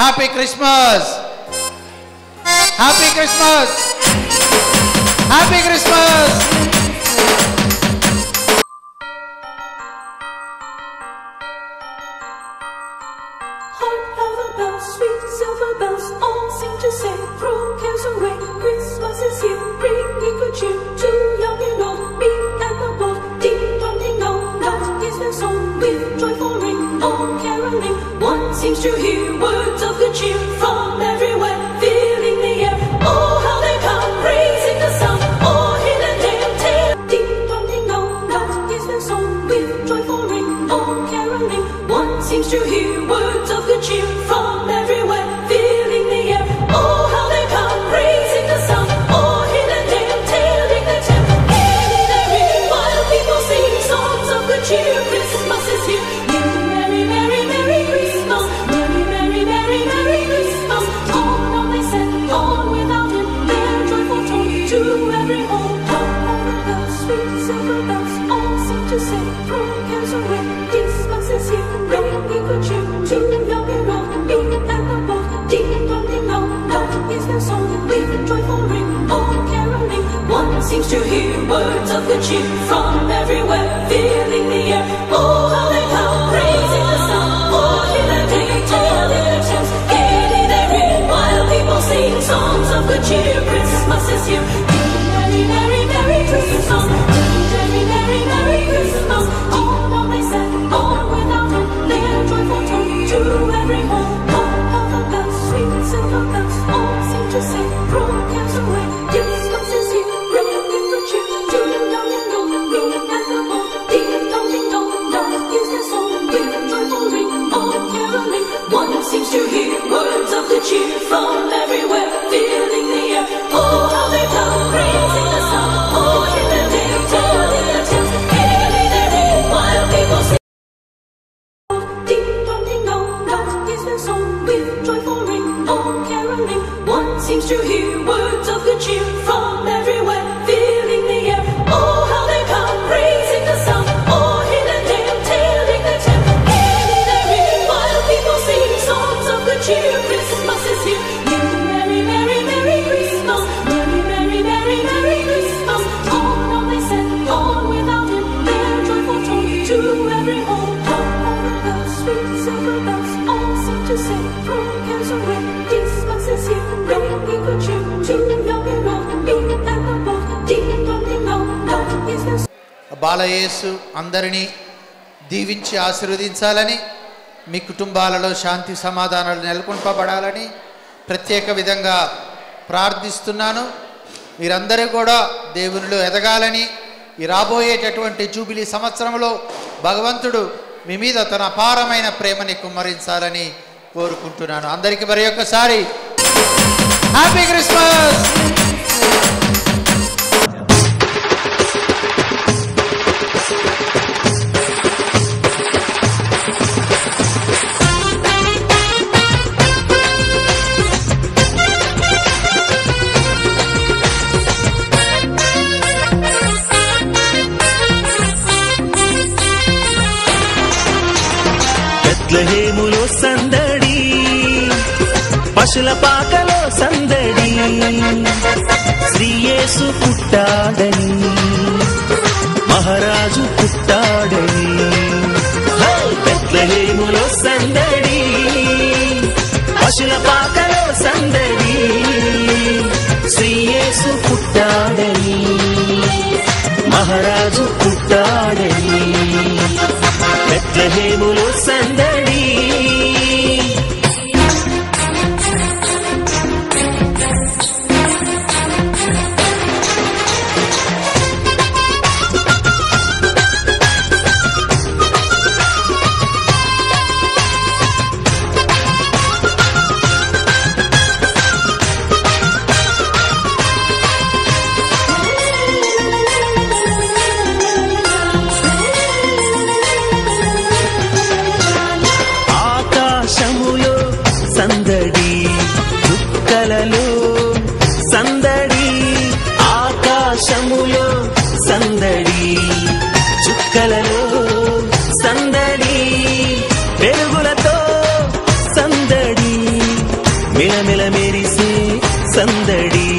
Happy Christmas, happy Christmas, happy Christmas. Sweet silver bells all seem to say, throw cares away, Christmas is here, bringing good cheer to young and old, big and the bold. Ding dong ding dong, that is their song, with joyful ring, all caroling. One seems to hear words of good cheer from everywhere, filling the air. Oh, how they come, praising the sun, all hidden tale. Ding dong ding dong, that is their song, with joyful ring, all caroling. One seems to hear words of good cheer from everywhere, filling the air. Oh, how they come, praising the sun, all hidden tailing the tale. Gaily they ring, while people sing songs of good cheer. Christmas is here. Merry, merry, merry, merry Christmas. Merry, merry, merry, merry Christmas. On they send, on without him, their joyful tone to every home. All the bells, sweet silver bells, all seem to say, throw cares away. Christmas is here, bringing good cheer to young and old, big and the bold. Ding dong ding dong, that is their song, with joyful ring, all caroling. One seems to hear words of good cheer from everywhere, filling the air. Oh, how they come, praising the sun, all hidden tailing their tales. Gaily they ring, while people sing songs of good cheer. Christmas is here. Merry, merry, merry Christmas. Merry, merry, merry Christmas. On they send, on without him, their joyful tone to every home. All of the bells, sweet silver bells, all seem to say, throw cares away. Christmas is here, bringing good cheer to young and old, big and the bold. Ding dong ding dong, that is their song, with joyful ring, all caroling. One seems to hear words of good cheer from everywhere, filling the air. Oh, how they come, praising the sun, all hidden tailing their tales. Gaily they ring, while people sing. Ding dong ding dong, that is their song, with joyful ring, all caroling. One seems to hear words of good cheer from everywhere, filling the air. Oh, how they come, praising the sun, all hidden tailing their tale. Gaily they ring, while people sing songs of good cheer. Christmas is here. Merry, merry, merry Christmas. Merry, merry, merry, merry Christmas. On they send, on without him, their joyful tone to every home. All the bells, sweet silver bells, all seem to say, throw cares away. Christmas is here, bringing good cheer to young and old, big and the bold. Ding dong ding dong, that is their బాలయేసు అందరినీ దీవించి ఆశీర్వదించాలని, మీ కుటుంబాలలో శాంతి సమాధానాలు నెలకొల్పబడాలని ప్రత్యేక విధంగా ప్రార్థిస్తున్నాను. మీరందరూ కూడా దేవునిలో ఎదగాలని, ఈ రాబోయేటటువంటి జూబిలీ సంవత్సరంలో భగవంతుడు మీ మీద తన అపారమైన ప్రేమని కుమ్మరించాలని కోరుకుంటున్నాను. అందరికీ మరి ఒక్కసారి హ్యాపీ క్రిస్మస్. బెత్లెహేములో సందడి, పశుల పాకలో సందడి, శ్రీయేసు పుట్టాడని, మహారాజు పుట్టాడని. బెత్లెహేములో సందడి, పశుల పాకలో సందడి, శ్రీయేసు పుట్టాడని, మహారాజు పుట్టాడని. బెత్లెహేములో సందడి. మెరిసే సందడి